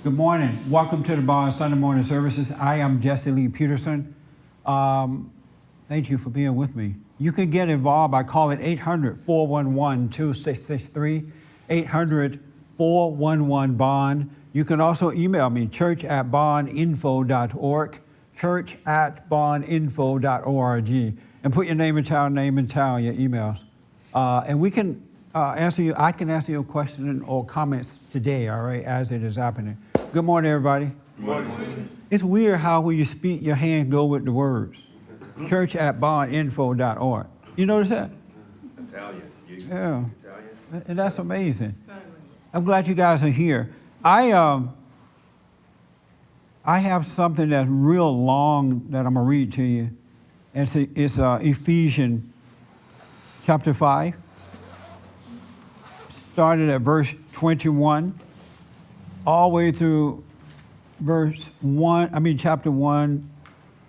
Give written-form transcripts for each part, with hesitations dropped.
Good morning. Welcome to the Bond Sunday morning services. I am Jesse Lee Peterson. Thank you for being with me. You can get involved by calling 800-411-2663, 800-411-BOND. You can also email me, church@bondinfo.org, church@bondinfo.org, and put your name and town, your emails. And we can answer you. I can answer your question or comments today, all right, as it is happening. Good morning, everybody. Good morning. It's weird how when you speak, your hands go with the words. church@bondinfo.org. You notice that? Italian. Yeah. Italian? And that's amazing. I'm glad you guys are here. I have something that's real long that I'm going to read to you. And it's Ephesians chapter 5. Started at verse 21, all the way through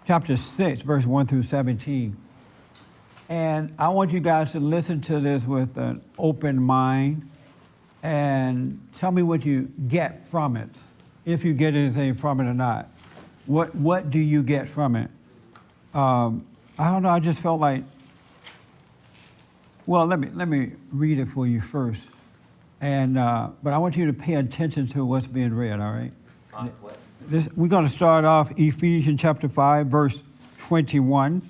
chapter 6, verse 1 through 17. And I want you guys to listen to this with an open mind and tell me what you get from it, if you get anything from it or not. What do you get from it? I don't know, I just felt like, well, let me read it for you first. And but I want you to pay attention to what's being read, all right? We're going to start off Ephesians chapter 5, verse 21.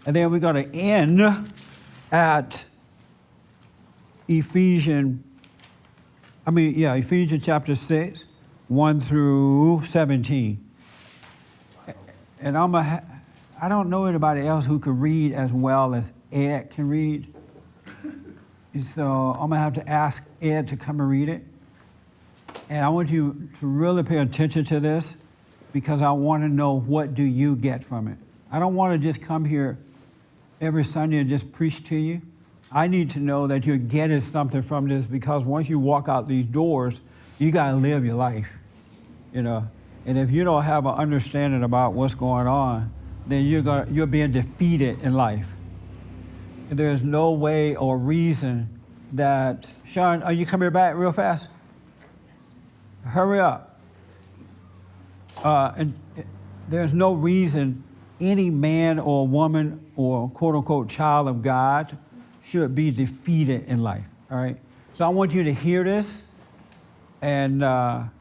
And then we're going to end at Ephesians chapter 6, 1 through 17. And I don't know anybody else who could read as well as Ed can read. So I'm going to have to ask Ed to come and read it. And I want you to really pay attention to this because I want to know, what do you get from it? I don't want to just come here every Sunday and just preach to you. I need to know that you're getting something from this, because once you walk out these doors, you got to live your life, you know. And if you don't have an understanding about what's going on, then you're being defeated in life. There's no way or reason that, Sean, are you coming back real fast? Hurry up. And there's no reason any man or woman or quote unquote child of God should be defeated in life, all right? So I want you to hear this, and then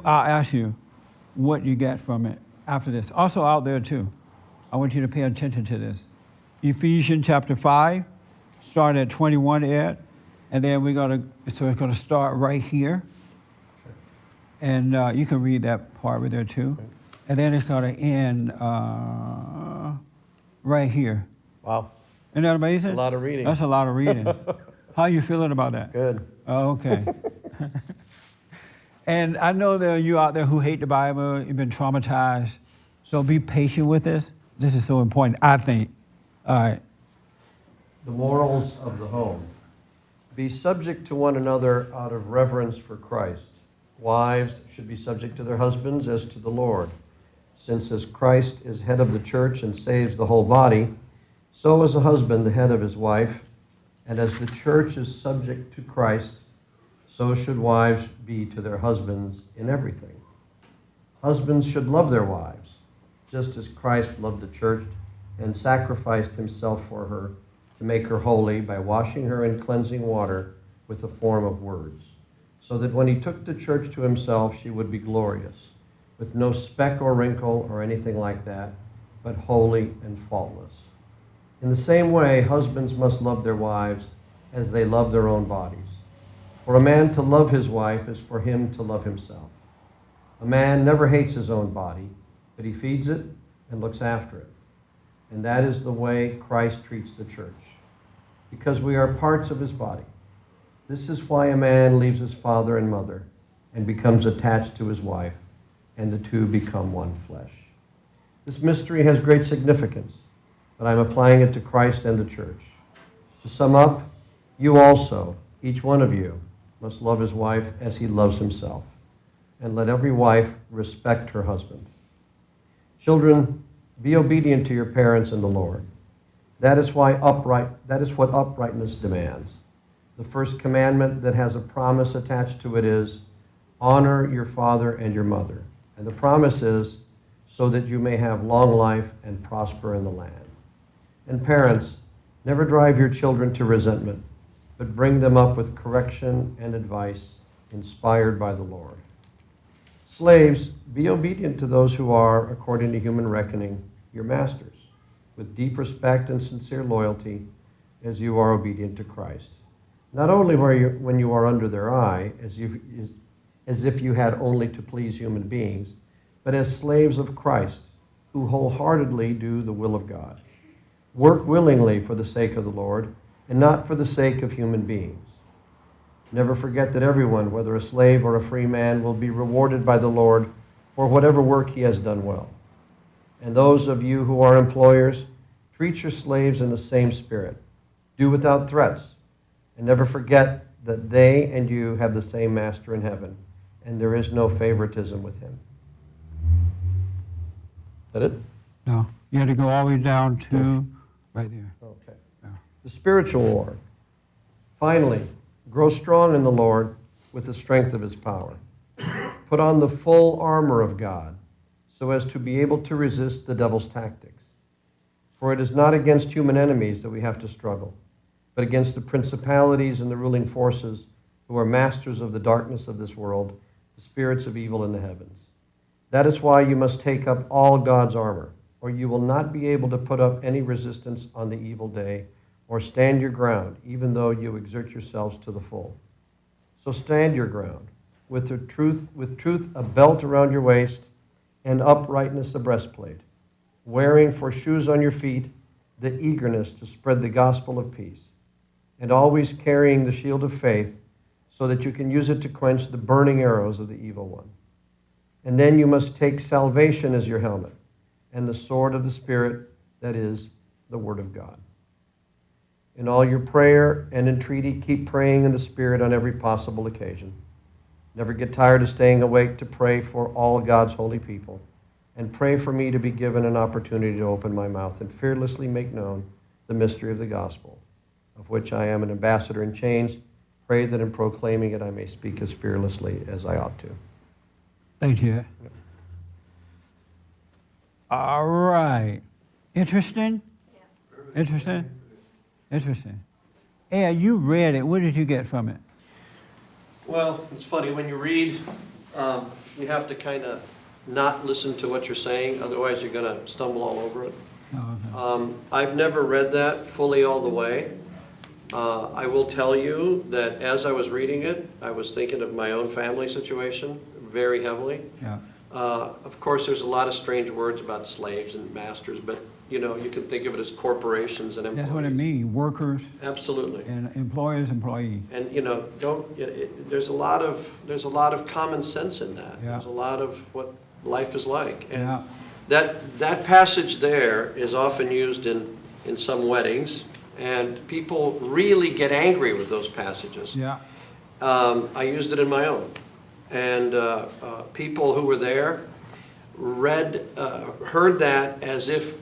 I'll ask you what you get from it after this. Also out there too, I want you to pay attention to this. Ephesians chapter 5, start at 21, Ed, and then it's going to start right here. And you can read that part right there too. Okay. And then it's going to end right here. Wow. Isn't that amazing? That's a lot of reading. That's a lot of reading. How are you feeling about that? Good. Oh, okay. And I know there are you out there who hate the Bible, you've been traumatized. So be patient with this. This is so important, I think. All right. The morals of the home. Be subject to one another out of reverence for Christ. Wives should be subject to their husbands as to the Lord. Since as Christ is head of the church and saves the whole body, so is a husband the head of his wife. And as the church is subject to Christ, so should wives be to their husbands in everything. Husbands should love their wives, just as Christ loved the church and sacrificed himself for her to make her holy by washing her in cleansing water with a form of words, so that when he took the church to himself, she would be glorious, with no speck or wrinkle or anything like that, but holy and faultless. In the same way, husbands must love their wives as they love their own bodies. For a man to love his wife is for him to love himself. A man never hates his own body, but he feeds it and looks after it. And that is the way Christ treats the church, because we are parts of his body. This is why a man leaves his father and mother and becomes attached to his wife, and the two become one flesh. This mystery has great significance, but I'm applying it to Christ and the church. To sum up, you also, each one of you, must love his wife as he loves himself, and let every wife respect her husband. Children, be obedient to your parents in the Lord. That is what uprightness demands. The first commandment that has a promise attached to it is, Honor your father and your mother. And the promise is, so that you may have long life and prosper in the land. And parents, never drive your children to resentment, but bring them up with correction and advice inspired by the Lord. Slaves, be obedient to those who are, according to human reckoning, your masters, with deep respect and sincere loyalty, as you are obedient to Christ. Not only when you are under their eye, as if you had only to please human beings, but as slaves of Christ, who wholeheartedly do the will of God. Work willingly for the sake of the Lord, and not for the sake of human beings. Never forget that everyone, whether a slave or a free man, will be rewarded by the Lord for whatever work he has done well. And those of you who are employers, treat your slaves in the same spirit. Do without threats, and never forget that they and you have the same master in heaven, and there is no favoritism with him. Is that it? No, you had to go all the way down to right there. Okay. Yeah. The spiritual war. Finally, grow strong in the Lord with the strength of his power. Put on the full armor of God so as to be able to resist the devil's tactics. For it is not against human enemies that we have to struggle, but against the principalities and the ruling forces who are masters of the darkness of this world, the spirits of evil in the heavens. That is why you must take up all God's armor, or you will not be able to put up any resistance on the evil day, or stand your ground, even though you exert yourselves to the full. So stand your ground, with truth a belt around your waist, and uprightness a breastplate, wearing for shoes on your feet the eagerness to spread the gospel of peace, and always carrying the shield of faith, so that you can use it to quench the burning arrows of the evil one. And then you must take salvation as your helmet, and the sword of the Spirit, that is, the Word of God. In all your prayer and entreaty, keep praying in the Spirit on every possible occasion. Never get tired of staying awake to pray for all God's holy people, and pray for me to be given an opportunity to open my mouth and fearlessly make known the mystery of the gospel, of which I am an ambassador in chains. Pray that in proclaiming it I may speak as fearlessly as I ought to. Thank you. All right. Interesting? Yeah. Interesting? Interesting. Ed, you read it. What did you get from it? Well, it's funny. When you read, you have to kind of not listen to what you're saying. Otherwise, you're going to stumble all over it. Oh, okay. I've never read that fully all the way. I will tell you that as I was reading it, I was thinking of my own family situation very heavily. Yeah. Of course, there's a lot of strange words about slaves and masters, but you can think of it as corporations and employees. That's what it means. Workers Absolutely. and employers, employees. And there's a lot of common sense in that. Yeah. There's a lot of what life is like. And Yeah. that passage there is often used in some weddings, and people really get angry with those passages. Yeah. I used it in my own. And people who were there heard that as if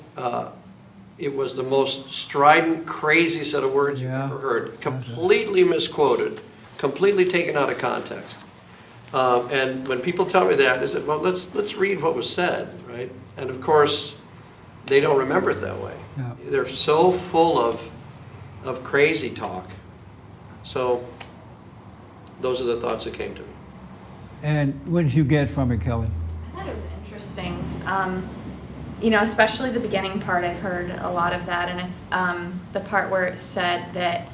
it was the most strident, crazy set of words you've ever heard. Completely misquoted, completely taken out of context. And when people tell me that, I said, well, let's read what was said, right? And of course, they don't remember it that way. Yeah. They're so full of crazy talk. So those are the thoughts that came to me. And what did you get from it, Kelly? I thought it was interesting. Especially the beginning part, I've heard a lot of that. And the part where it said that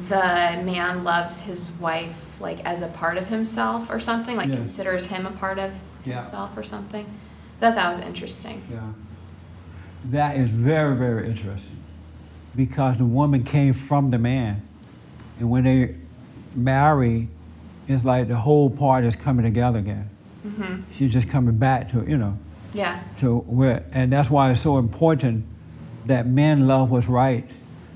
the man loves his wife like as a part of himself or something, like Yeah. considers him a part of Yeah. himself or something. I thought that was interesting. Yeah. That is very, very interesting because the woman came from the man. And when they marry, it's like the whole part is coming together again. Mm-hmm. She's just coming back to, Yeah. to where, and that's why it's so important that men love what's right,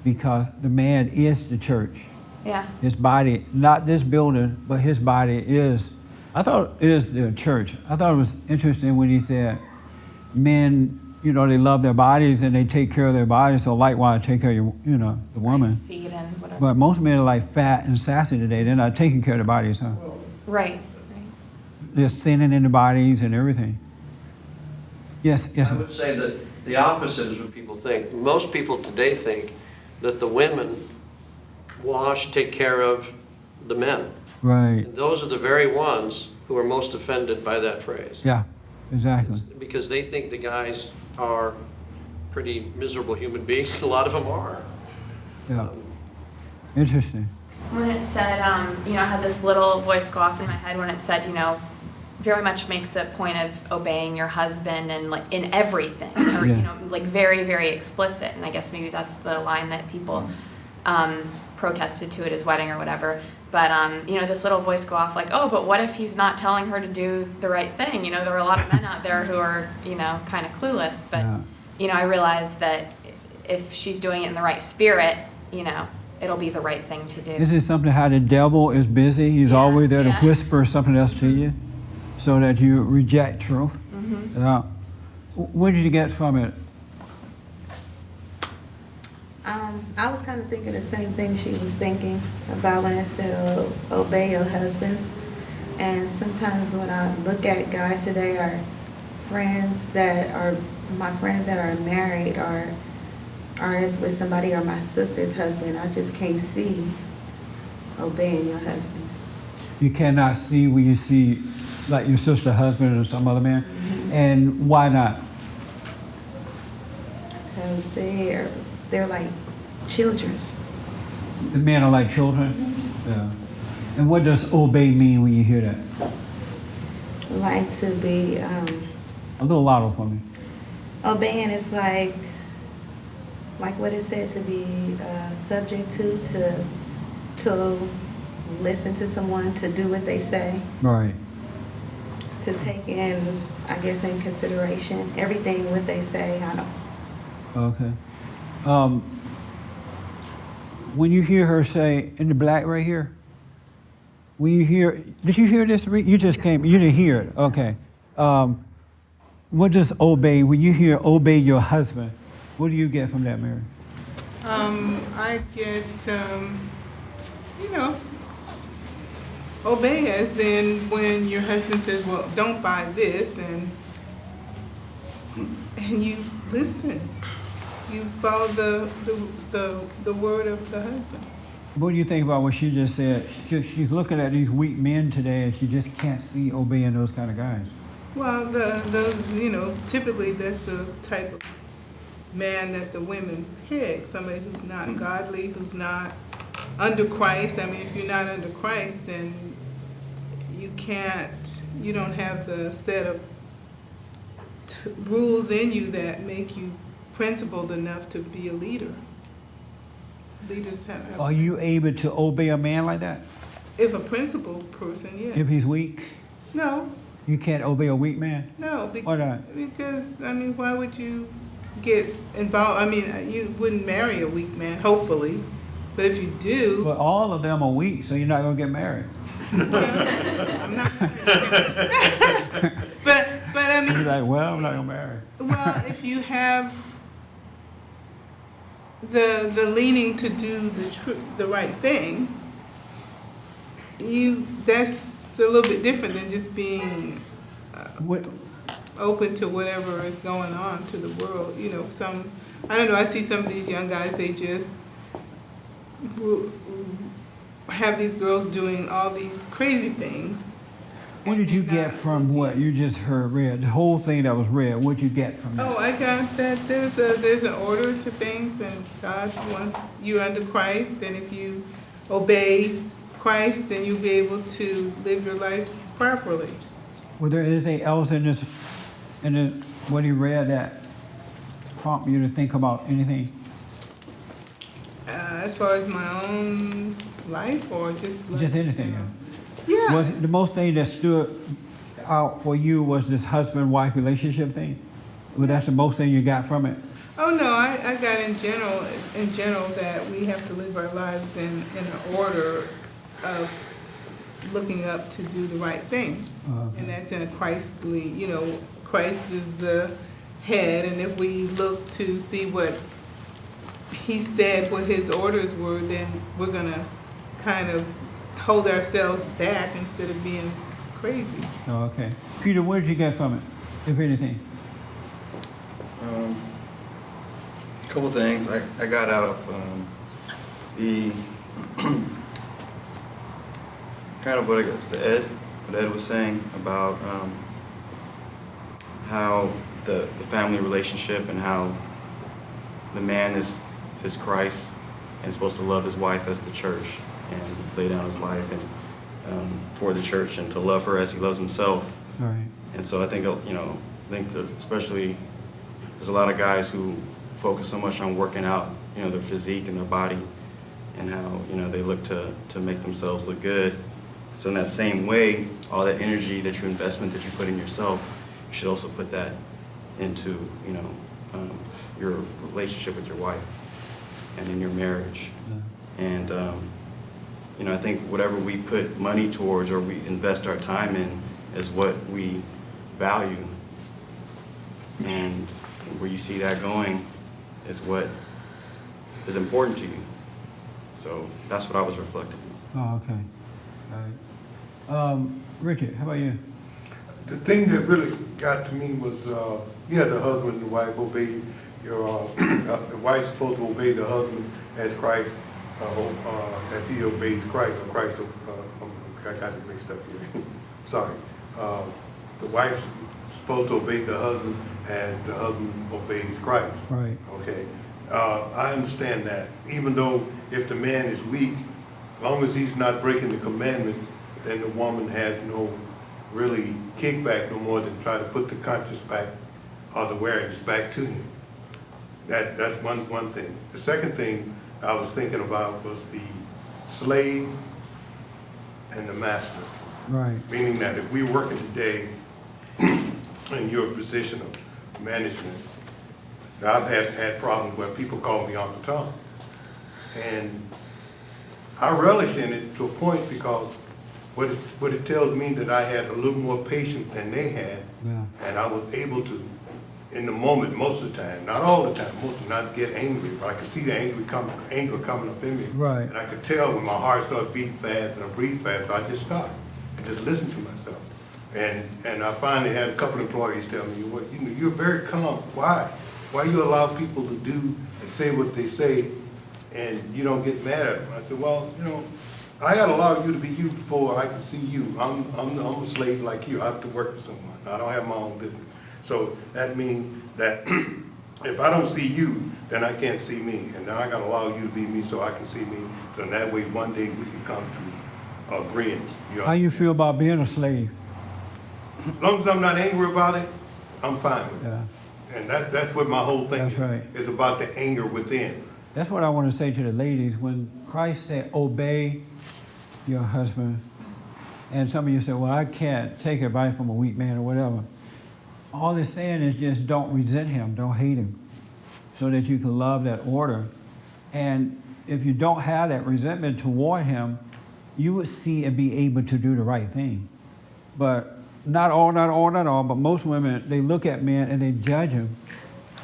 because the man is the church. Yeah. His body, not this building, but his body is, I thought it is the church. I thought it was interesting when he said men, they love their bodies and they take care of their bodies, so likewise take care of the woman. Feed and whatever. But most men are like fat and sassy today. They're not taking care of their bodies, huh? Right. they're sinning in the bodies and everything. Yes, yes. I would say that the opposite is what people think. Most people today think that the women wash, take care of the men. Right. And those are the very ones who are most offended by that phrase. Yeah, exactly. Because they think the guys are pretty miserable human beings. A lot of them are. Yeah. Interesting. When it said, you know, I had this little voice go off in my head when it said, you know, very much makes a point of obeying your husband and like in everything, or Yeah. you know, like very, very explicit. And I guess maybe that's the line that people protested to at his wedding or whatever. But you know, this little voice go off like, oh, but what if he's not telling her to do the right thing? You know, there are a lot of men out there who are, you know, kind of clueless. But Yeah. you know, I realized that if she's doing it in the right spirit, you know, it'll be the right thing to do. This is something how the devil is busy. He's Yeah, always there to yeah. whisper something else to you so that you reject truth. Mm-hmm. What did you get from it? I was kind of thinking the same thing she was thinking about when it said obey your husbands. And sometimes when I look at guys today, our friends that are, my friends that are married or is with somebody or my sister's husband, I just can't see obeying your husband. You cannot see when you see like your sister husband or some other man. And why not? Because they're like children. The men are like children. Yeah. And what does obey mean when you hear that? Like to be, A little louder for me. obeying is like what it said, to be subject to listen to someone, to do what they say, Right. to take in, I guess, in consideration everything what they say. I don't. Okay. When you hear her say in the black right here, when you hear, did you hear this? You just came, you didn't hear it. Okay. What does obey, when you hear obey your husband, what do you get from that, Mary? I get, you know, obey as in when your husband says, well, don't buy this, and you listen. You follow the word of the husband. What do you think about what she just said? She's looking at these weak men today and she just can't see obeying those kind of guys. Well, those, you know, typically that's the type of man that the women pick, somebody who's not godly, who's not under Christ. I mean, if you're not under Christ, then you don't have the set of rules in you that make you principled enough to be a leader. Leaders have. Are you able to obey a man like that? If a principled person, yeah. If he's weak? No, You can't obey a weak man? no. Why not? Because, I mean, why would you get involved? I mean, you wouldn't marry a weak man, hopefully. But if you do, But all of them are weak, so you're not going to get married. I'm not. but I You're mean, like, well, I'm not going to marry. well, if you have the leaning to do the right thing, that's a little bit different than just being What, open to whatever is going on to the world. You know, I don't know, I see some of these young guys, they just have these girls doing all these crazy things. what did you get from what you just read? The whole thing that was read, what did you get from that? Oh, I got that there's an order to things, and God wants you under Christ, and if you obey Christ, then you'll be able to live your life properly. Was there anything else in this, what he read that prompt you to think about anything? As far as my own life, or just like, Just anything? you know. Yeah. Was the most thing that stood out for you was this husband-wife relationship thing? Well, that's the most thing you got from it? Oh no, I got in general that we have to live our lives in an order of looking up to do the right thing. Okay. And that's in a Christly, you know, Christ is the head, and if we look to see what he said, what his orders were, then we're gonna kind of hold ourselves back instead of being crazy. Oh, okay. Peter, what did you get from it, if anything? A couple things I got out of the kind of what I guess what Ed was saying about how the family relationship and how the man is Christ and supposed to love his wife as the church and lay down his life and for the church and to love her as he loves himself. All right. And so I think that especially there's a lot of guys who focus so much on working out, their physique and their body and how, they look to make themselves look good. So in that same way, all that energy, that investment that you put in yourself, you should also put that into, your relationship with your wife and in your marriage. Yeah. And, I think whatever we put money towards or we invest our time in is what we value. And where you see that going is what is important to you. So that's what I was reflecting on. Oh, okay. All right. Richard, how about you? The thing that really got to me was, the husband and the wife obey the wife's supposed to obey the husband as Christ, as he obeys Christ, or Christ, I got it mixed up here. Sorry. The wife's supposed to obey the husband as the husband obeys Christ. Right. Okay. I understand that. Even though if the man is weak, as long as he's not breaking the commandments, then the woman has no really kickback no more than try to put the conscience back or the awareness back to him. That's one thing. The second thing I was thinking about was the slave and the master. Right. Meaning that if we're working today in your position of management, now I've had problems where people call me Uncle Tom. And I relish in it to a point because what it tells me that I had a little more patience than they had, Yeah. and I was able to, in the moment, most of the time, not all the time, not get angry, but I could see the anger coming up in me. Right. And I could tell when my heart started beating fast and I breathed fast, so I just stopped and just listened to myself. And I finally had a couple employees tell me, you're very calm. Why? Why you allow people to do and say what they say and you don't get mad at them? I said, well, I got to allow you to be you before I can see you. I'm a slave like you. I have to work for someone. I don't have my own business. So that means that if I don't see you, then I can't see me. And then I got to allow you to be me so I can see me. So in that way, one day we can come to agreement. How you feel about being a slave? As long as I'm not angry about it, I'm fine with it. Yeah. And that's what my whole thing That's right. is about, the anger within. That's what I want to say to the ladies. When Christ said, obey your husband, and some of you say, well, I can't take advice from a weak man or whatever. All it's saying is just don't resent him, don't hate him, so that you can love that order. And if you don't have that resentment toward him, you would see and be able to do the right thing. But not all, but most women, they look at men and they judge him.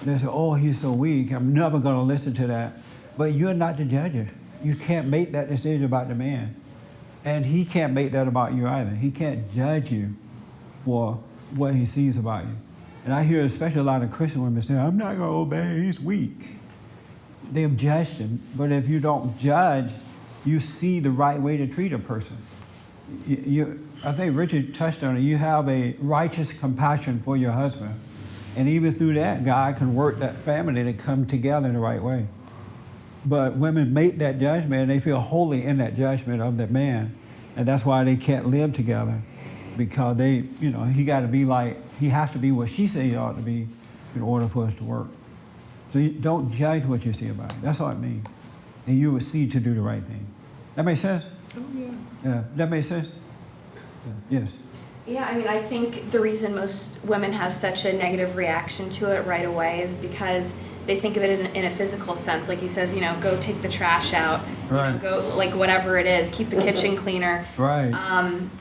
They say, oh, he's so weak, I'm never going to listen to that. But you're not the judge. You can't make that decision about the man. And he can't make that about you either. He can't judge you for what he sees about you. And I hear especially a lot of Christian women say, I'm not going to obey, he's weak. They've judged him. But if you don't judge, you see the right way to treat a person. I think Richard touched on it. You have a righteous compassion for your husband. And even through that, God can work that family to come together in the right way. But women make that judgment, and they feel holy in that judgment of the man. And that's why they can't live together, because he got to be like, he has to be what she says he ought to be in order for us to work. So you don't judge what you see about it. That's all it means. And you will see to do the right thing. That make sense? Oh, yeah. Yeah, that makes sense? Yeah. Yes. Yeah, I mean, I think the reason most women have such a negative reaction to it right away is because they think of it in a physical sense. Like he says, you know, go take the trash out, you know, Right. go, like, whatever it is, keep the kitchen cleaner. Right.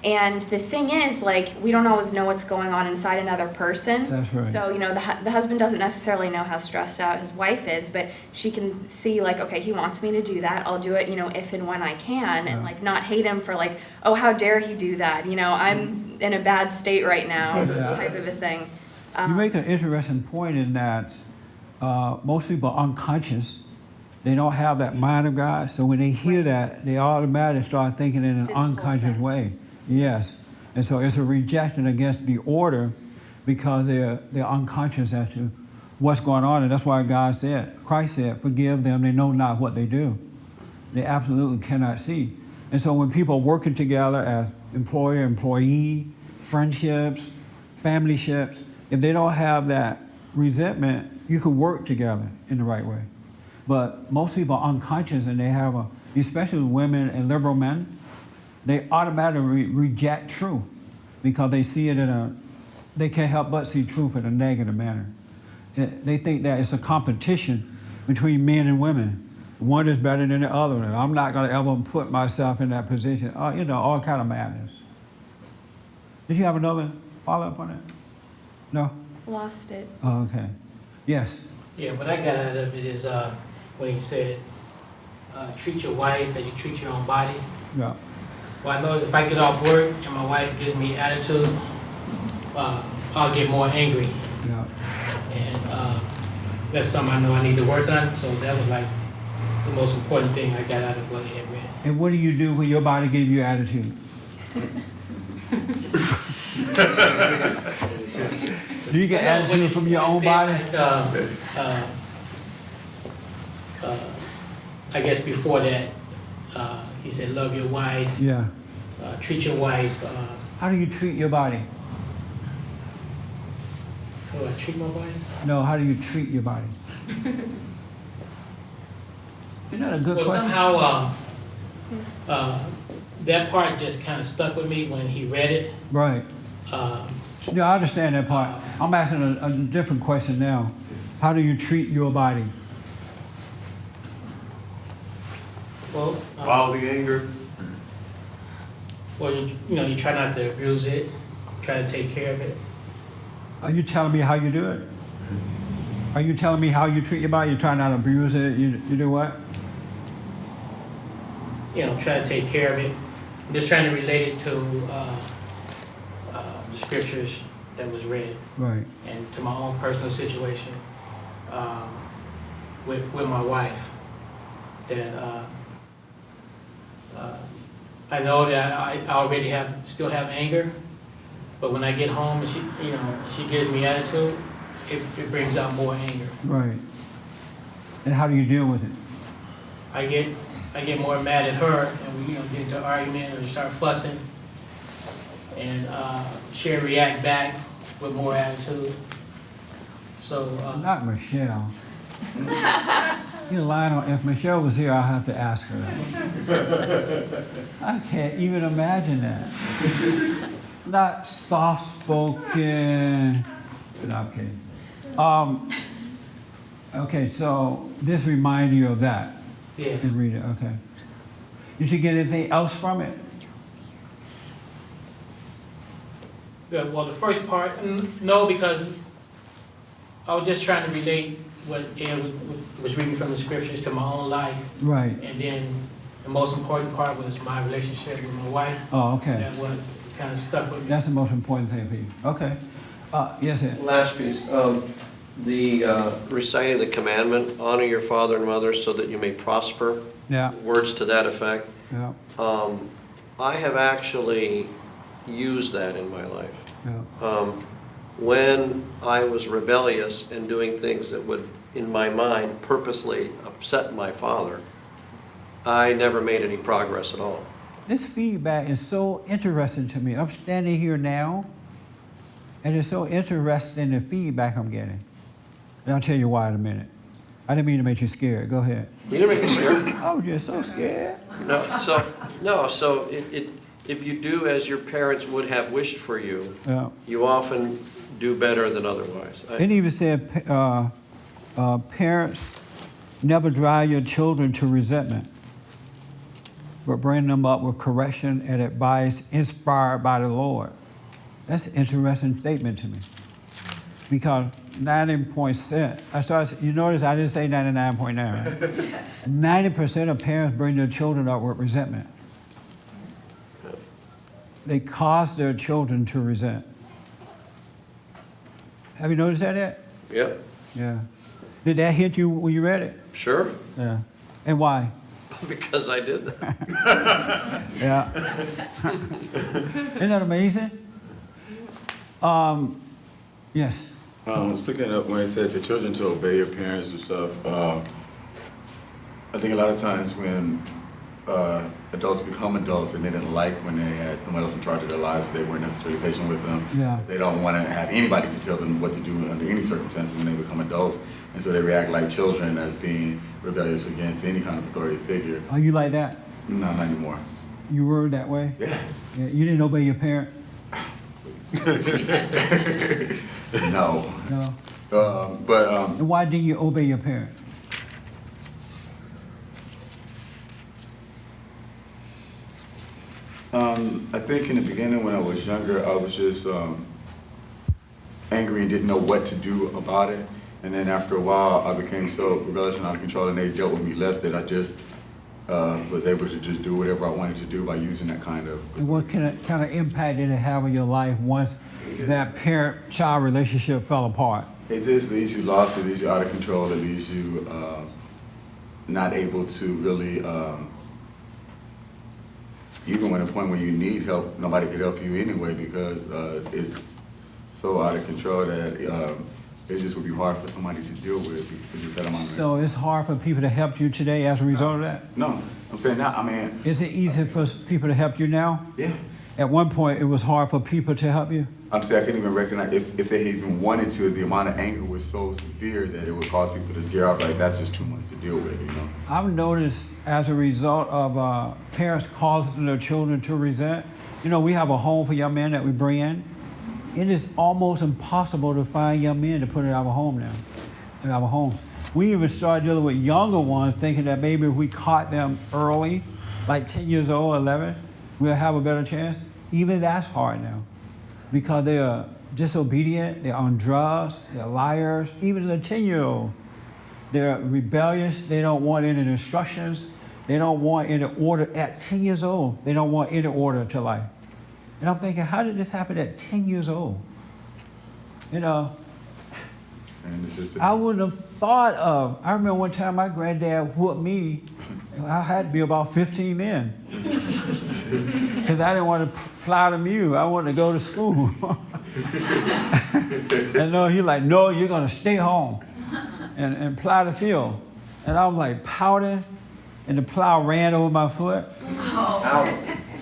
And the thing is, like, we don't always know what's going on inside another person. That's right. So, you know, the husband doesn't necessarily know how stressed out his wife is, but she can see, like, okay, he wants me to do that. I'll do it, you know, if and when I can, and, Yeah. like, not hate him for, like, oh, how dare he do that? You know, I'm in a bad state right now, Yeah. type of a thing. You make an interesting point in that most people are unconscious. They don't have that mind of God. So when they hear that, they automatically start thinking in an Physical unconscious sense. way. Yes. And so it's a rejection against the order because they're unconscious as to what's going on. And that's why Christ said, forgive them, they know not what they do. They absolutely cannot see. And so when people are working together as employer, employee, friendships, familyships, if they don't have that resentment, you can work together in the right way. But most people are unconscious and they have especially women and liberal men, they automatically reject truth because they see it they can't help but see truth in a negative manner. They think that it's a competition between men and women. One is better than the other, and I'm not going to ever put myself in that position. You know, all kind of madness. Did you have another follow-up on that? No? Lost it. Oh, okay. Yes. Yeah, what I got out of it is when he said, treat your wife as you treat your own body. Yeah. Well, I know if I get off work and my wife gives me attitude, I'll get more angry. Yeah. And that's something I know I need to work on. So that was like the most important thing I got out of what he had read. And what do you do when your body gives you attitude? Do you get I know when attitude from your he own said, body? like, I guess before that, he said, love your wife, Yeah. treat your wife. How do you treat your body? How do I treat my body? No, how do you treat your body? Isn't that a good Well, question? somehow that part just kind of stuck with me when he read it. Right. Um, Yeah, I understand that part. I'm asking a different question now. How do you treat your body? well, All the anger, well, you know, you try not to abuse it, try to take care of it. Are you telling me how you do it? Are you telling me how you treat your body? You try not to abuse it? You do what? You know, try to take care of it. I'm just trying to relate it to the scriptures that was read, Right. and to my own personal situation with my wife. That I know that I already still have anger, but when I get home and she gives me attitude, it brings out more anger. Right. And how do you deal with it? I get more mad at her, and we get into an argument, or we start fussing, and she'll react back with more attitude. So Not Michelle. You're lying on. If Michelle was here, I'll have to ask her that. I can't even imagine that. Not soft-spoken. No, I'm kidding. Okay, so this reminds you of that. yeah, And read it. Okay. Did you get anything else from it? Yeah, well, the first part, no, because I was just trying to relate what Ed was reading from the scriptures to my own life, Right. and then the most important part was my relationship with my wife. Oh, okay. That what kind of stuck with me. That's the most important thing for you. Okay. Yes, Ed. Last piece, the reciting the commandment, honor your father and mother so that you may prosper, Yeah. words to that effect. Yeah. I have actually used that in my life. Yeah. When I was rebellious and doing things that would, in my mind, purposely upset my father, I never made any progress at all. This feedback is so interesting to me. I'm standing here now, and it's so interesting the feedback I'm getting. And I'll tell you why in a minute. I didn't mean to make you scared. Go ahead. You didn't make me scared. I was just so scared. So if you do as your parents would have wished for you, Yeah. you often do better than otherwise. It even said Parents, never drive your children to resentment, but bring them up with correction and advice inspired by the Lord. That's an interesting statement to me. Because 90%, you notice I didn't say 99.9, right? 90% of parents bring their children up with resentment. They cause their children to resent. Have you noticed that yet? Yep, Yeah. Did that hit you when you read it? sure, Yeah. And why? because I did that. Yeah. Isn't that amazing? Yes. I was looking up when it said to children to obey your parents and stuff. I think a lot of times when adults become adults and they didn't like when they had someone else in charge of their lives, they weren't necessarily patient with them. Yeah. They don't want to have anybody to tell them what to do under any circumstances when they become adults. And so they react like children as being rebellious against any kind of authority figure. Are you like that? No, not anymore. You were that way? Yeah. Yeah. You didn't obey your parent? No. No. But And why didn't you obey your parent? I think in the beginning when I was younger, I was just angry and didn't know what to do about it. And then after a while, I became so rebellious and out of control, and they dealt with me less that I just was able to just do whatever I wanted to do by using that kind of. And what kind of impact did it have on your life once that parent-child relationship fell apart? It just leaves you lost, it leaves you out of control, it leaves you not able to really, even when a point where you need help, nobody could help you anyway because it's so out of control that it just would be hard for somebody to deal with because of that amount of. So it's hard for people to help you today as a result of that? No, I'm saying now, I mean. Is it easy for people to help you now? Yeah. At one point, it was hard for people to help you? I'm saying I couldn't even recognize, if they even wanted to, the amount of anger was so severe that it would cause people to scare off, like that's just too much to deal with, you know? I've noticed as a result of parents causing their children to resent, you know, we have a home for young men that we bring in. It is almost impossible to find young men to put in our home now, in our homes. We even started dealing with younger ones thinking that maybe if we caught them early, like 10 years old, 11, we'll have a better chance. Even that's hard now because they are disobedient, they're on drugs, they're liars, even the 10-year-old. They're rebellious, they don't want any instructions, they don't want any order at 10 years old. They don't want any order to life. And I'm thinking, how did this happen at 10 years old? You know, And it's just I wouldn't have thought of, I remember one time my granddad whooped me, I had to be about 15 then. Because I didn't want to plow the mule, I wanted to go to school. And no, he like, no, you're gonna stay home and plow the field. And I was like pouting, and the plow ran over my foot.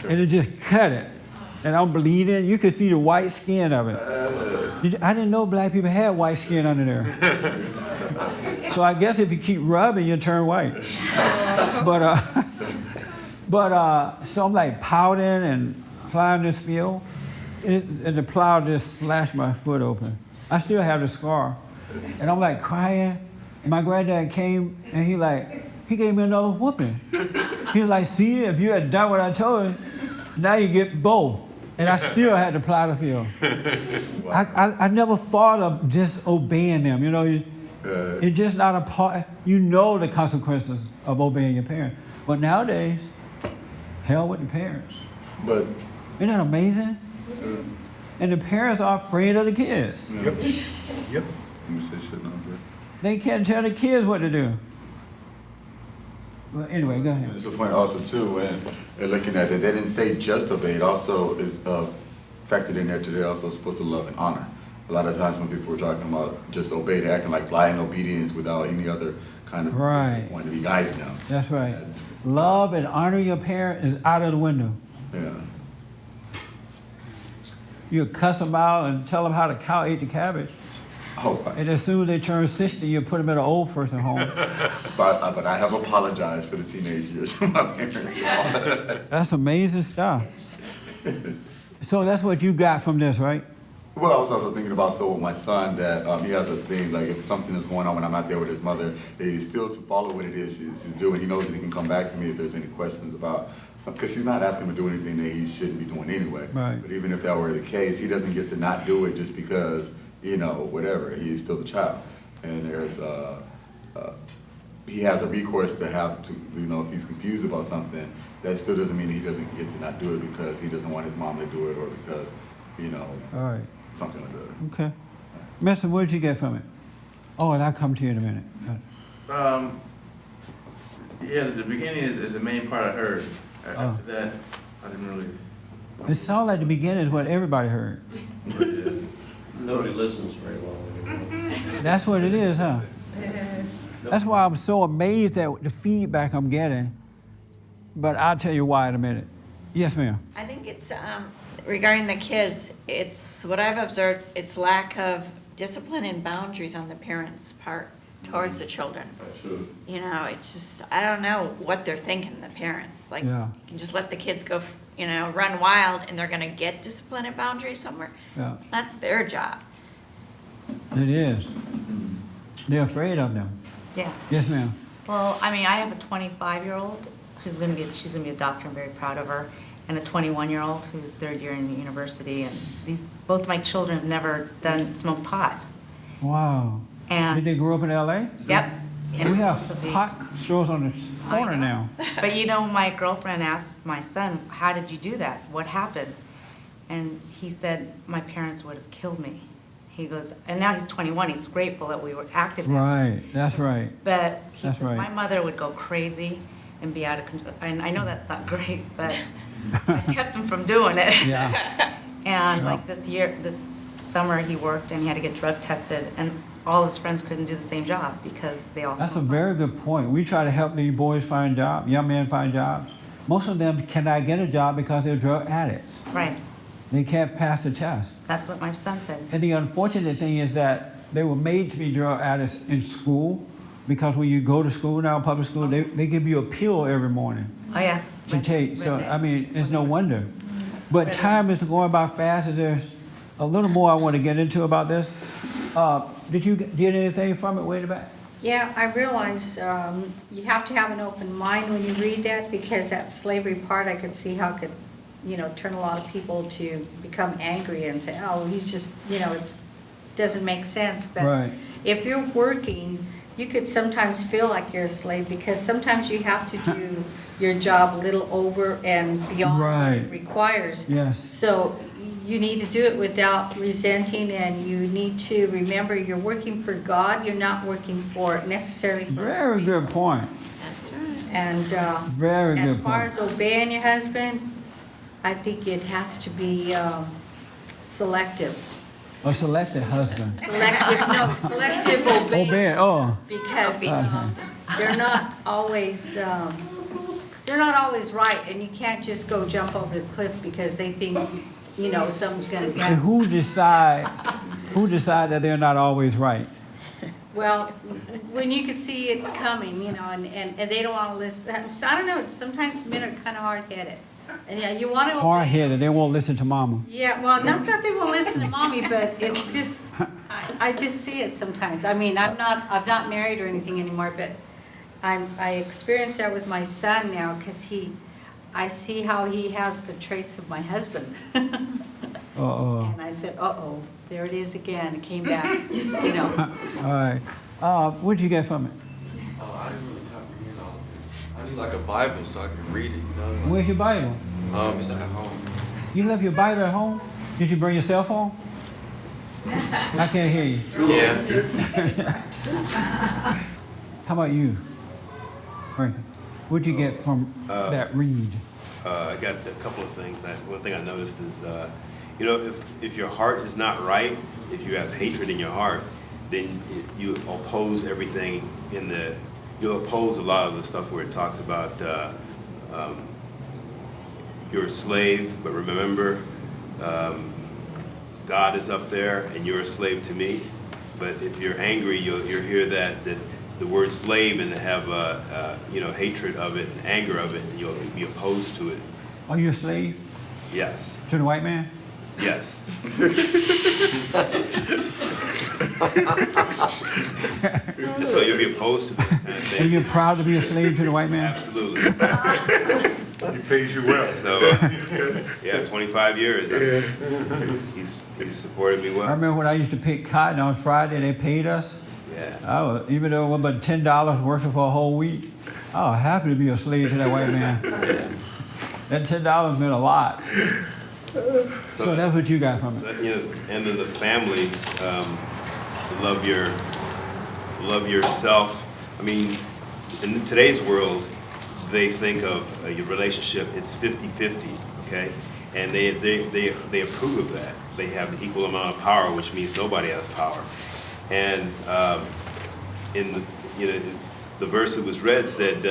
And it just cut it. And I'm bleeding. You could see the white skin of it. I didn't know black people had white skin under there. So I guess if you keep rubbing, you turn white. So I'm like pouting and plowing this field, and the plow just slashed my foot open. I still have the scar. And I'm like crying. And my granddad came and he gave me another whooping. He was like, see, if you had done what I told you, now you get both. And I still had to plow the field. Wow. I never thought of just obeying them. You know, it's just not a part. You know the consequences of obeying your parents. But nowadays, hell with the parents. But isn't that amazing? And the parents are afraid of the kids. Yep. Yep. let me say shit number. They can't tell the kids what to do. Well, anyway, go ahead. There's a point also too when they're looking at it. They didn't say just obey. It also is factored in there too. They're also supposed to love and honor. A lot of times when people are talking about just obey, they're acting like blind obedience without any other kind of point to be guiding them. That's right. Love and honor your parent is out of the window. Yeah. You cuss them out and tell them how the cow ate the cabbage. Oh, And as soon as they turn 60, you put them in an old person home. but I have apologized for the teenage years of my parents. That's amazing stuff. So that's what you got from this, right? Well, I was also thinking about, so with my son, that he has a thing, like if something is going on when I'm not there with his mother, that he's still to follow what it is she's doing. He knows that he can come back to me if there's any questions about something, because she's not asking him to do anything that he shouldn't be doing anyway. Right. But even if that were the case, he doesn't get to not do it just because, whatever, he's still the child. And there's, he has a recourse to have to, if he's confused about something, that still doesn't mean he doesn't get to not do it because he doesn't want his mom to do it or because, All right. something like that. Okay. Mister, what did you get from it? Oh, and I'll come to you in a minute. Yeah, the beginning is the main part I heard. Oh. After that, I didn't really. It sounded like the beginning is what everybody heard. Nobody listens very well anymore. That's what it is, huh? That's why I'm so amazed at the feedback I'm getting. But I'll tell you why in a minute. Yes, ma'am. I think it's, regarding the kids, it's, what I've observed, it's lack of discipline and boundaries on the parents' part towards the children. Sure. It's just, I don't know what they're thinking, the parents. Like, Yeah. you can just let the kids go, run wild, and they're gonna get discipline and boundaries somewhere. Yeah. That's their job. It is. They're afraid of them. Yeah. Yes, ma'am. Well, I have a 25-year-old she's gonna be a doctor. I'm very proud of her, and a 21-year-old who's third year in university. And both my children have never smoked pot. Wow. And Did they grow up in L.A.? Yep. We in have Paso Beach. hot stores on the corner now. But my girlfriend asked my son, "How did you do that? What happened?" And he said, "My parents would have killed me." He goes, and now he's 21. He's grateful that we were active. Right. That's right. But he That's says, right. my mother would go crazy and be out of control. And I know that's not great, but I kept him from doing it. Yeah. And Yeah. like this summer he worked and he had to get drug tested, and all his friends couldn't do the same job because they all That's a smoked. very good point. We try to help these boys find jobs, young men find jobs. Most of them cannot get a job because they're drug addicts. Right. They can't pass the test. That's what my son said. And the unfortunate thing is that they were made to be drug addicts in school, because when you go to school now, public school, they give you a pill every morning Oh, yeah. to take. So, Red I mean, it's no wonder. But time is going by fast, and there's a little more I want to get into about this. Did you get anything from it way in the back? Yeah, I realize you have to have an open mind when you read that, because that slavery part, I could see how it could, turn a lot of people to become angry and say, oh, he's just, it doesn't make sense. But Right. if you're working, you could sometimes feel like you're a slave, because sometimes you have to do your job a little over and beyond what Right. it requires. Yes. So you need to do it without resenting, and you need to remember you're working for God. You're not working necessarily for other Very good people. point. That's right. And Very as good far point. as obeying your husband, I think it has to be selective. A selected husband. Selective obeying. Obey. Oh. Because they're not always right, and you can't just go jump over the cliff because they think, something's gonna And happen. who decide that they're not always right? Well, when you can see it coming, and they don't wanna listen. So I don't know, sometimes men are kinda hard-headed. And yeah, you wanna obey. Hard-headed. They won't listen to mama. Yeah, well, not that they won't listen to mommy, but it's just, I just see it sometimes. I mean, I'm not married or anything anymore, but I experience that with my son now, because I see how he has the traits of my husband. Uh-oh. And I said, uh-oh, there it is again, it came back, All right. What'd you get from it? I didn't really comprehend all of this. I need like a Bible so I can read it, Where's your Bible? It's at home. You left your Bible at home? Did you bring your cell phone? I can't hear you. Yeah. How about you? Frank? What'd you get from that read? I got a couple of things. One thing I noticed is, if your heart is not right, if you have hatred in your heart, then you oppose everything you'll oppose a lot of the stuff where it talks about you're a slave, but remember, God is up there and you're a slave to me. But if you're angry, you'll hear that the word slave and have hatred of it and anger of it, and you'll be opposed to it. Are you a slave Yes. to the white man? Yes. So you'll be opposed to this kind of And thing? you're proud to be a slave to the white man? Absolutely. He pays you well. So, yeah, 25 years. He's supported me I well. remember when I used to pick cotton on Friday, they paid us. Yeah. Even though it was about $10 working for a whole week, I was happy to be a slave to that white man. That $10 meant a lot. So that's what you got from it. You know, and then the family, to love yourself. I mean, in today's world, they think of your relationship, it's 50-50, okay? And they approve of that. They have the equal amount of power, which means nobody has power. And in the verse that was read said,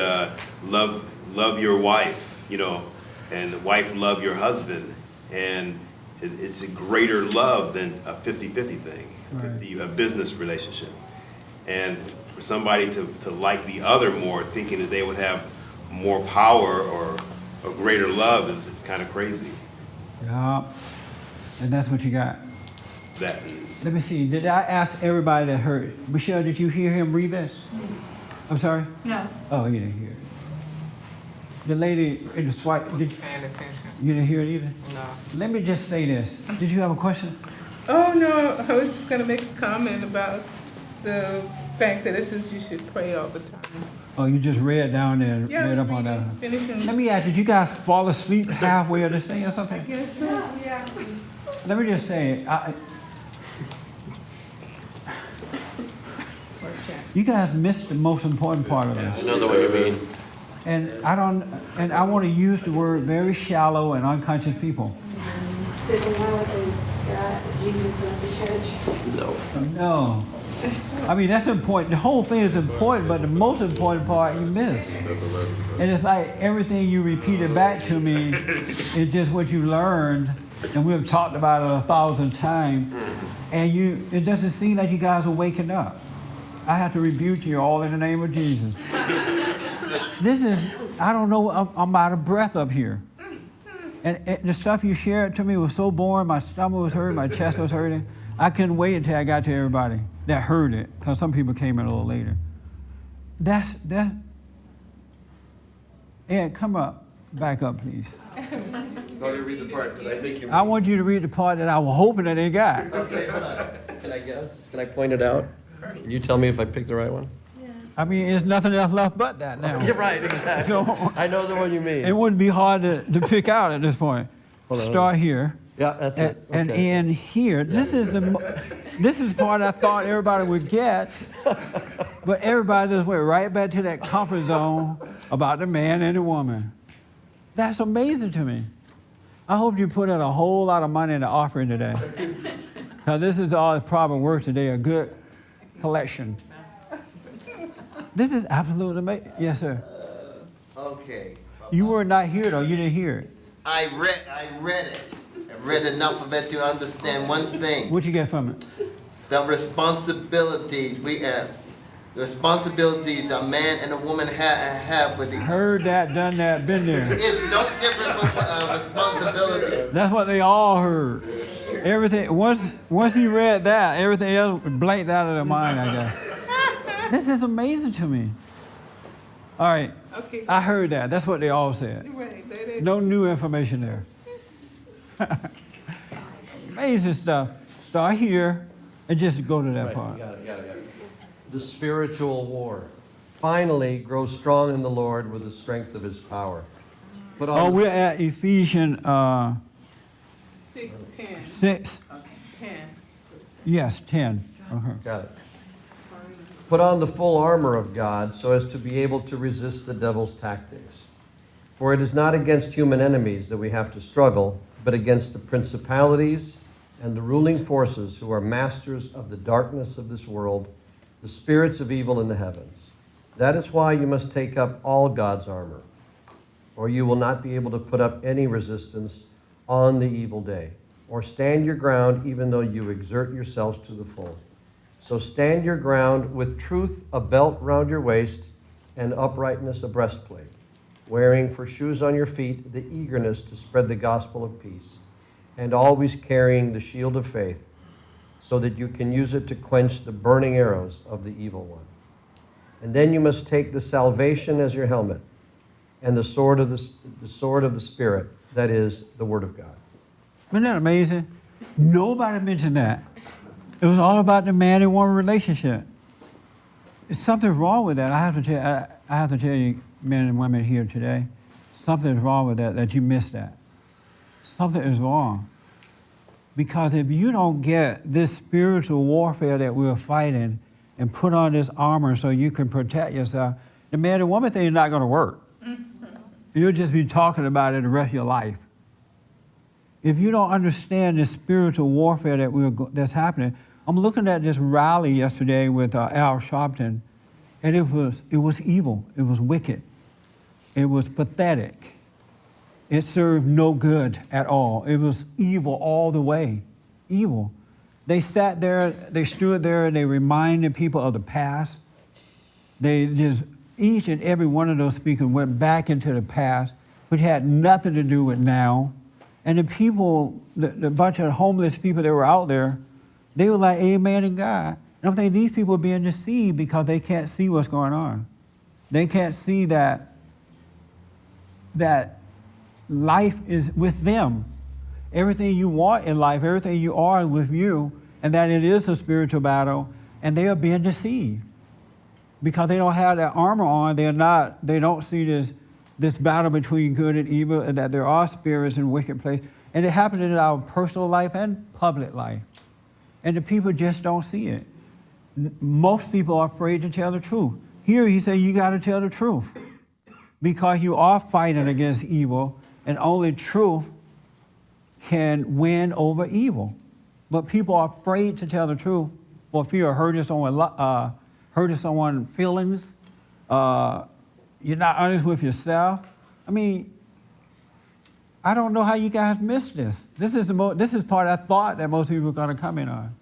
love your wife, you know, and the wife love your husband. And it's a greater love than a 50-50 thing, Right. a business relationship. And for somebody to like the other more, thinking that they would have more power or a greater love is kind of crazy. Yeah. And that's what you got. That Let me see. Did I ask everybody that heard it? Michelle, did you hear him read this? I'm sorry? No. Oh, you didn't hear it. The lady in the swipe, did you? Paying attention. You didn't hear it either? No. Let me just say this. Did you have a question? Oh, no, I was just gonna make a comment about the fact that it says you should pray all the time. Oh, you just read down there and Yeah, I read was up on that. reading, finishing. Let me ask, did you guys fall asleep halfway of the saying or something? Yes, sir. Yeah. Let me just say, you guys missed the most important part of this. I know the one you mean. And I want to use the word very shallow and unconscious people. Is it the one with the God, Jesus left the church? No. No. I mean, that's important. The whole thing is important, but the most important part you missed. And it's like everything you repeated back to me is just what you learned, and we've talked about it 1,000 times, and it doesn't seem like you guys are waking up. I have to rebuke you all in the name of Jesus. This is, I don't know, I'm out of breath up here. And the stuff you shared to me was so boring, my stomach was hurting, my chest was hurting. I couldn't wait until I got to everybody that heard it, because some people came in a little later. Ed, come up, back up, please. Go to read the part that I think you I want you to read the part that I was hoping that they got. Okay, hold on. Can I guess? Can I point it out? Can you tell me if I picked the right one? I mean, there's nothing else left but that now. You're right, exactly. So, I know the one you mean. it wouldn't be hard to pick out at this point. Hold on. Start here. Yeah, that's it. And Okay. end here. This is the part I thought everybody would get, but everybody just went right back to that comfort zone about the man and the woman. That's amazing to me. I hope you put in a whole lot of money in the offering today. Now, this is all it's probably worth today, a good collection. This is absolutely amazing. Yes, sir. Okay. You were not here, though. You didn't hear it. I read it. I read enough of it to understand one thing. What'd you get from it? The responsibilities a man and a woman have with each other. Heard that, done that, been there. It's no different from responsibilities. That's what they all heard. Everything, once you read that, everything else blanked out of their mind, I guess. This is amazing to me. All right. Okay. I heard that. That's what they all said. You're right. That is. No new information there. Amazing stuff. Start here and just go to that Right, part. you got it. The spiritual war. Finally, grow strong in the Lord with the strength of his power. Put on Oh, we're at Ephesians 6:10. 6. 10. Yes, 10. Got it. Put on the full armor of God so as to be able to resist the devil's tactics. For it is not against human enemies that we have to struggle, but against the principalities and the ruling forces who are masters of the darkness of this world, the spirits of evil in the heavens. That is why you must take up all God's armor, or you will not be able to put up any resistance on the evil day, or stand your ground even though you exert yourselves to the full. So stand your ground with truth a belt round your waist and uprightness a breastplate, wearing for shoes on your feet the eagerness to spread the gospel of peace, and always carrying the shield of faith, so that you can use it to quench the burning arrows of the evil one. And then you must take the salvation as your helmet, and the sword of the Spirit, that is, the Word of God. Isn't that amazing? Nobody mentioned that. It was all about the man and woman relationship. There's something wrong with that. I have to tell you, men and women here today, something's wrong with that you missed that. Something is wrong. Because if you don't get this spiritual warfare that we're fighting and put on this armor so you can protect yourself, the man and woman thing is not going to work. You'll just be talking about it the rest of your life. If you don't understand the spiritual warfare that's happening, I'm looking at this rally yesterday with Al Sharpton, and it was evil. It was wicked. It was pathetic. It served no good at all. It was evil all the way. Evil. They sat there, they stood there, and they reminded people of the past. They just, each and every one of those speakers went back into the past, which had nothing to do with now. And the people, the bunch of homeless people that were out there, they were like, amen in God. And I'm thinking these people are being deceived because they can't see what's going on. They can't see that life is with them. Everything you want in life, everything you are is with you, and that it is a spiritual battle, and they are being deceived. Because they don't have that armor on, they don't see this battle between good and evil, and that there are spirits in wicked places. And it happens in our personal life and public life. And the people just don't see it. Most people are afraid to tell the truth. Here he said you got to tell the truth. Because you are fighting against evil, and only truth can win over evil. But people are afraid to tell the truth for fear of hurting someone's feelings. You're not honest with yourself. I mean, I don't know how you guys missed this. This is part I thought that most people were going to comment on.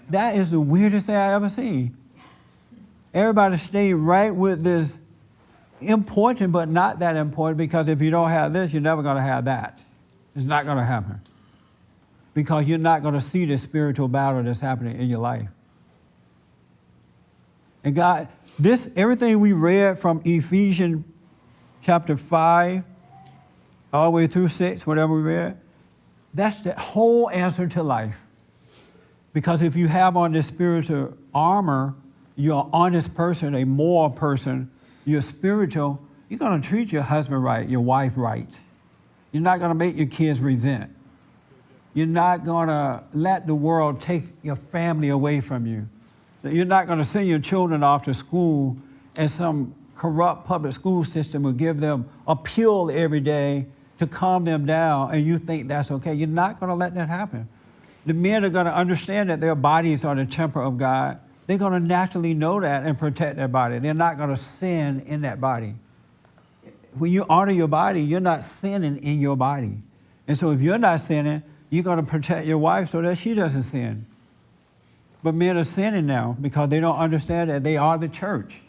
That is the weirdest thing I ever seen. Everybody stayed right with this important but not that important, because if you don't have this, you're never going to have that. It's not going to happen. Because you're not going to see the spiritual battle that's happening in your life. And God, everything we read from Ephesians chapter 5, all the way through 6, whatever we read, that's the whole answer to life. Because if you have on this spiritual armor, you're an honest person, a moral person, you're spiritual, you're going to treat your husband right, your wife right. You're not going to make your kids resent. You're not going to let the world take your family away from you. You're not going to send your children off to school and some corrupt public school system will give them a pill every day to calm them down, and you think that's okay. You're not going to let that happen. The men are going to understand that their bodies are the temple of God. They're going to naturally know that and protect their body. They're not going to sin in that body. When you honor your body, you're not sinning in your body. And so if you're not sinning, you're going to protect your wife so that she doesn't sin. But men are sinning now because they don't understand that they are the church.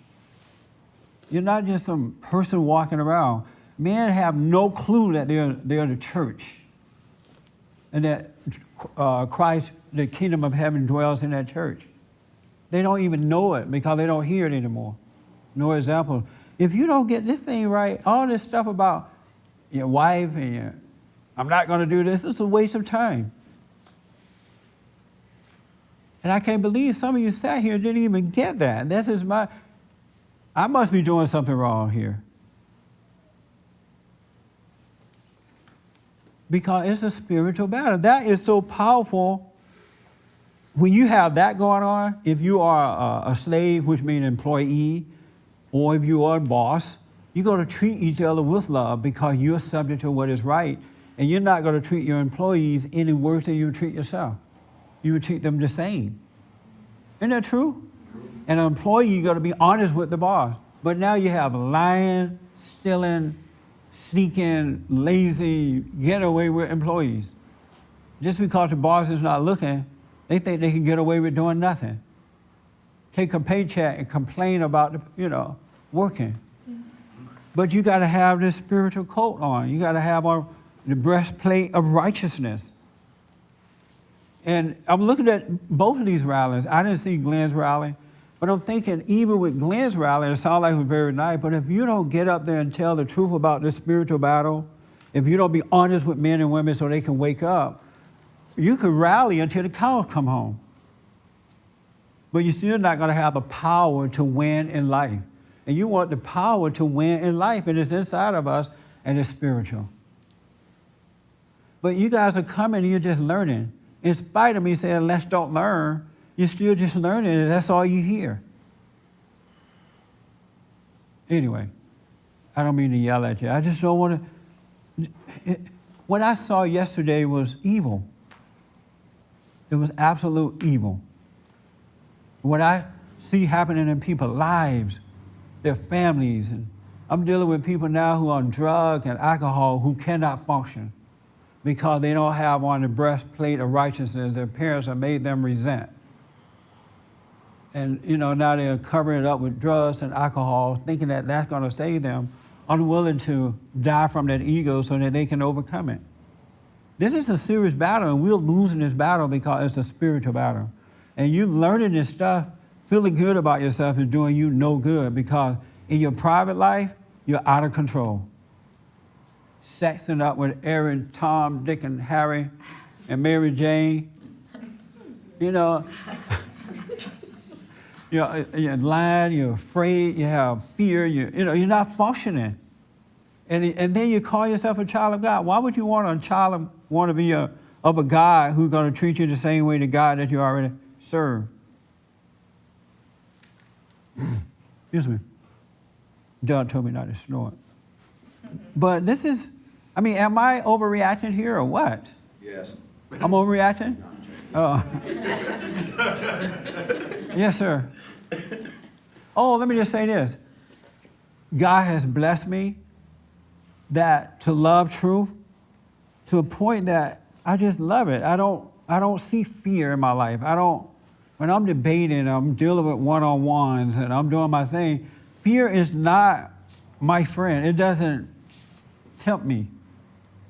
You're not just some person walking around. Men have no clue that they're the church. And that Christ, the kingdom of heaven, dwells in that church. They don't even know it because they don't hear it anymore. No example. If you don't get this thing right, all this stuff about your wife and I'm not going to do this is a waste of time. And I can't believe some of you sat here and didn't even get that. I must be doing something wrong here. Because it's a spiritual battle. That is so powerful. When you have that going on, if you are a slave, which means employee, or if you are a boss, you're going to treat each other with love because you're subject to what is right. And you're not going to treat your employees any worse than you would treat yourself. You would treat them the same. Isn't that true? And an employee, you got to be honest with the boss. But now you have lying, stealing, sneaking, lazy, get away with employees. Just because the boss is not looking, they think they can get away with doing nothing. Take a paycheck and complain about, working. But you got to have this spiritual coat on. You got to have on the breastplate of righteousness. And I'm looking at both of these rallies. I didn't see Glenn's rally, but I'm thinking even with Glenn's rally, it sounded like it was very nice, but if you don't get up there and tell the truth about this spiritual battle, if you don't be honest with men and women so they can wake up, you could rally until the cows come home. But you're still not going to have the power to win in life. And you want the power to win in life, and it's inside of us, and it's spiritual. But you guys are coming and you're just learning. In spite of me saying, let's don't learn, you're still just learning, and that's all you hear. Anyway, I don't mean to yell at you. I just don't want to. What I saw yesterday was evil. It was absolute evil. What I see happening in people's lives, their families, and I'm dealing with people now who are on drugs and alcohol who cannot function because they don't have on the breastplate of righteousness their parents have made them resent. And, now they're covering it up with drugs and alcohol, thinking that that's going to save them, unwilling to die from that ego so that they can overcome it. This is a serious battle, and we're losing this battle because it's a spiritual battle. And you learning this stuff, feeling good about yourself is doing you no good because in your private life, you're out of control. Sexing up with Aaron, Tom, Dick, and Harry, and Mary Jane. You're lying, you're afraid, you have fear, you're not functioning. And then you call yourself a child of God. Why would you want to be of a God who's going to treat you the same way the God that you already serve? Excuse me. Doug told me not to snort. But this is, am I overreacting here or what? Yes. I'm overreacting? Oh. Yes, sir. Oh, let me just say this. God has blessed me to love truth to a point that I just love it. I don't see fear in my life. When I'm debating, I'm dealing with one-on-ones and I'm doing my thing, fear is not my friend. It doesn't tempt me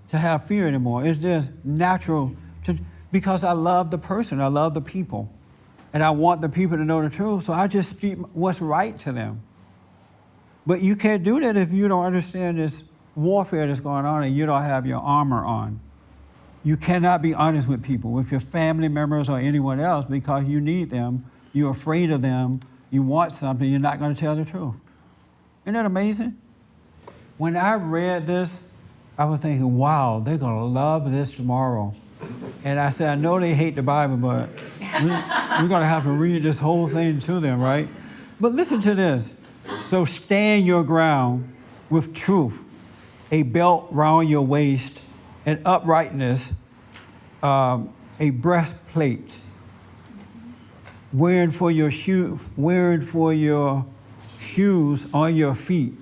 to have fear anymore. It's just natural because I love the person, I love the people, and I want the people to know the truth, so I just speak what's right to them. But you can't do that if you don't understand this warfare that's going on and you don't have your armor on. You cannot be honest with people, with your family members or anyone else, because you need them, you're afraid of them, you want something, you're not going to tell the truth. Isn't that amazing? When I read this, I was thinking, wow, they're going to love this tomorrow. And I said, I know they hate the Bible, but we're going to have to read this whole thing to them, right? But listen to this. So stand your ground with truth, a belt round your waist, and uprightness, a breastplate, wearing for your shoes on your feet,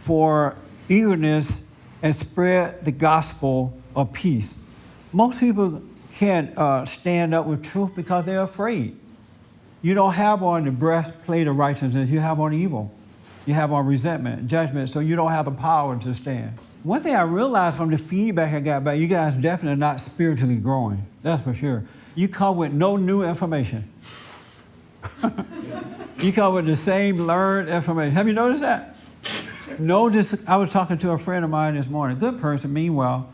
for eagerness, and spread the gospel of peace. Most people can't stand up with truth because they're afraid. You don't have on the breastplate of righteousness, you have on evil. You have on resentment, judgment, so you don't have the power to stand. One thing I realized from the feedback I got back, you guys definitely are not spiritually growing. That's for sure. You come with no new information. You come with the same learned information. Have you noticed that? I was talking to a friend of mine this morning, good person, mean well.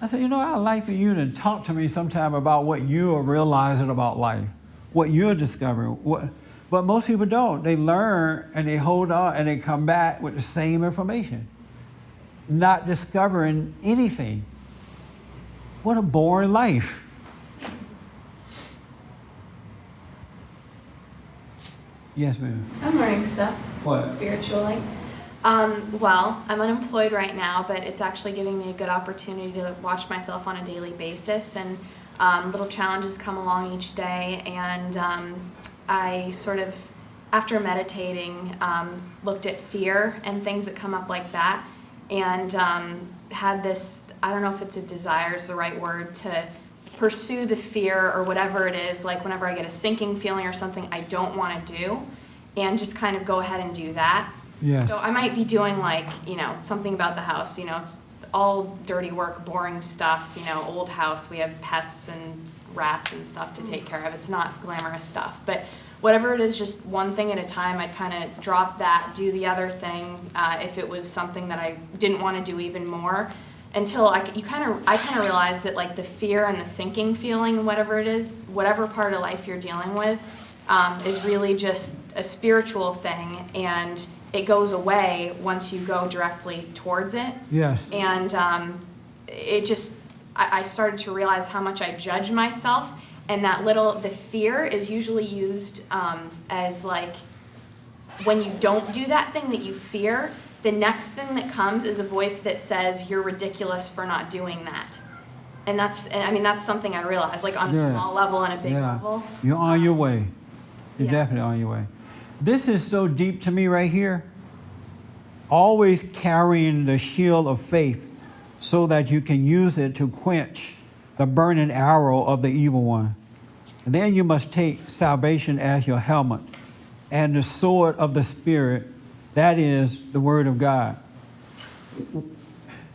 I said, I'd like for you to talk to me sometime about what you are realizing about life, what you're discovering. But most people don't. They learn and they hold on and they come back with the same information, not discovering anything. What a boring life. Yes, ma'am. I'm learning stuff. What? Spiritually. Well, I'm unemployed right now, but it's actually giving me a good opportunity to watch myself on a daily basis, and little challenges come along each day, and I sort of, after meditating, looked at fear and things that come up like that, and had this, I don't know if it's a desire is the right word, to pursue the fear or whatever it is, like whenever I get a sinking feeling or something I don't want to do, and just kind of go ahead and do that. Yes. So I might be doing something about the house, all dirty work, boring stuff, old house, we have pests and rats and stuff to take care of. It's not glamorous stuff. But whatever it is, just one thing at a time, I'd kind of drop that, do the other thing, if it was something that I didn't want to do even more, until I kind of realized that like the fear and the sinking feeling, whatever it is, whatever part of life you're dealing with, is really just a spiritual thing, and it goes away once you go directly towards it. Yes. And I started to realize how much I judge myself, and the fear is usually used as like, when you don't do that thing that you fear, the next thing that comes is a voice that says you're ridiculous for not doing that. And that's something I realized, like on a small level and a big level. You're on your way. You're Yeah. definitely on your way. This is so deep to me right here. Always carrying the shield of faith so that you can use it to quench the burning arrow of the evil one. And then you must take salvation as your helmet and the sword of the Spirit, that is the Word of God.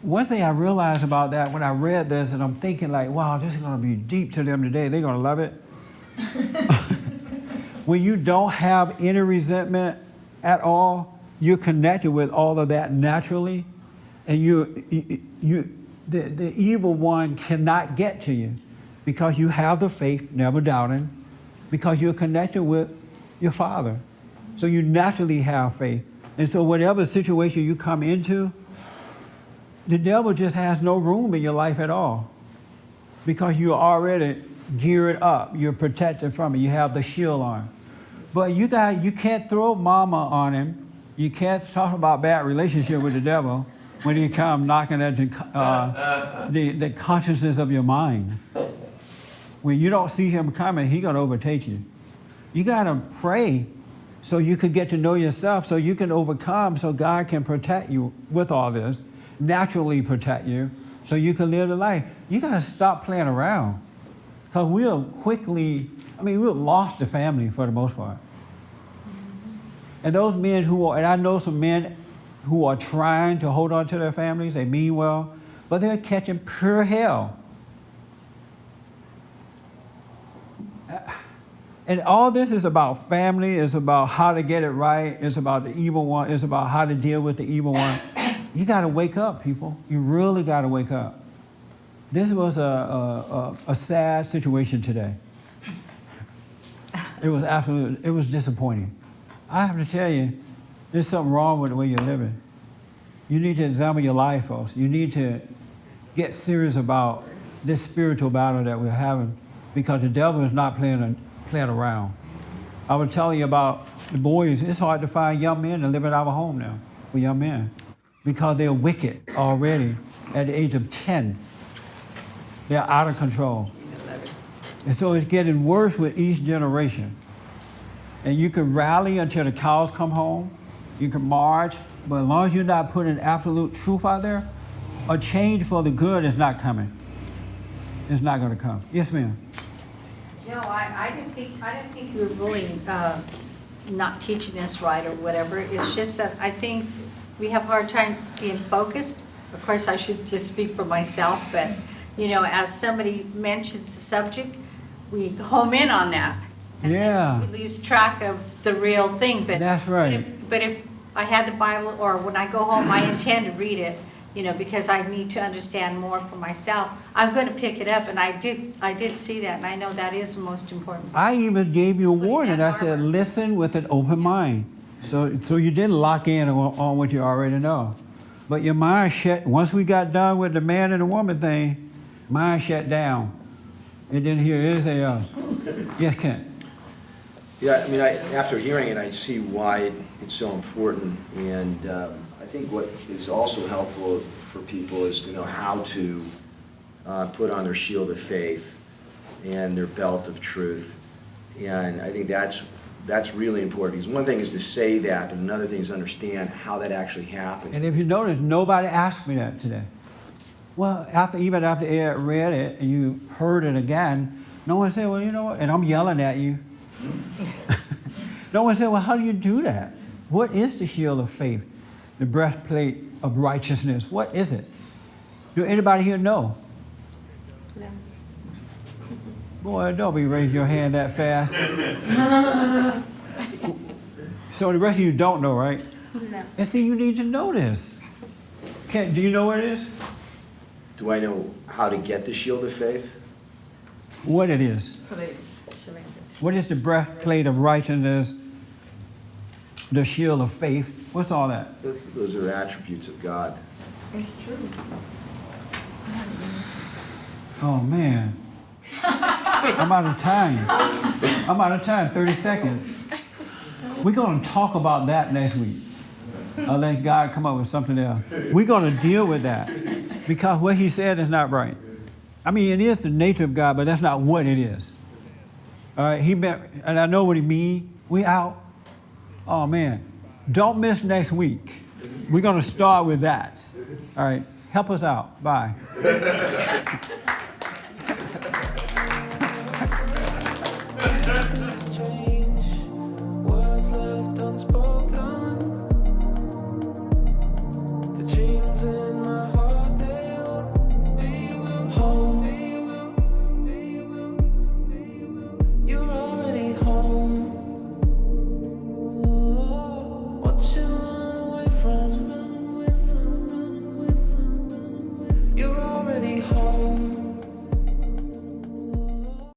One thing I realized about that when I read this, and I'm thinking like, wow, this is going to be deep to them today. They're going to love it. When you don't have any resentment at all, you're connected with all of that naturally, and the evil one cannot get to you because you have the faith, never doubting, because you're connected with your Father. So you naturally have faith. And so whatever situation you come into, the devil just has no room in your life at all because you're already geared up. You're protected from it. You have the shield on. But you can't throw mama on him. You can't talk about bad relationship with the devil when he comes knocking at the consciousness of your mind. When you don't see him coming, he's going to overtake you. You got to pray so you can get to know yourself, so you can overcome, so God can protect you with all this, naturally protect you, so you can live the life. You got to stop playing around because we'll lost the family for the most part. And those men and I know some men who are trying to hold on to their families, they mean well, but they're catching pure hell. And all this is about family, it's about how to get it right, it's about the evil one, it's about how to deal with the evil one. You got to wake up, people. You really got to wake up. This was a sad situation today. It was disappointing. I have to tell you, there's something wrong with the way you're living. You need to examine your life, folks. You need to get serious about this spiritual battle that we're having because the devil is not playing around. I was telling you about the boys. It's hard to find young men to live in our home now for young men because they're wicked already at the age of 10. They're out of control. And so it's getting worse with each generation. And you can rally until the cows come home. You can march. But as long as you're not putting absolute truth out there, a change for the good is not coming. It's not going to come. Yes, ma'am. No, I didn't think you were really not teaching us right or whatever. It's just that I think we have a hard time being focused. Of course, I should just speak for myself, but as somebody mentions the subject, we home in on that. And then we lose track of the real thing. But that's right. But if I had the Bible, or when I go home, I intend to read it, because I need to understand more for myself. I'm going to pick it up, and I did see that, and I know that is the most important. I even gave you a warning. I said, listen with an open mind. So you didn't lock in on what you already know. But your mind shut, once we got done with the man and the woman thing, mine shut down. It didn't hear anything else. Yes, Kent. Yeah, after hearing it, I see why it's so important, and I think what is also helpful for people is to know how to put on their shield of faith and their belt of truth, and I think that's really important, because one thing is to say that, but another thing is to understand how that actually happens. And if you notice, nobody asked me that today. Well, even after Ed read it and you heard it again, no one said, well, you know what, and I'm yelling at you. No one said, well, how do you do that? What is the shield of faith? The breastplate of righteousness, what is it? Do anybody here know? No. Boy, don't be raising your hand that fast. So the rest of you don't know, right? No. And see, you need to know this. Do you know what it is? Do I know how to get the shield of faith? What it is? Surrender. What is the breastplate of righteousness? The shield of faith? What's all that? Those are attributes of God. It's true. Oh, man. I'm out of time. 30 seconds. We're going to talk about that next week. I'll let God come up with something else. We're going to deal with that because what he said is not right. I mean, it is the nature of God, but that's not what it is. All right, and I know what he means. We out. Oh, man. Don't miss next week. We're going to start with that. All right, help us out. Bye. You're already home.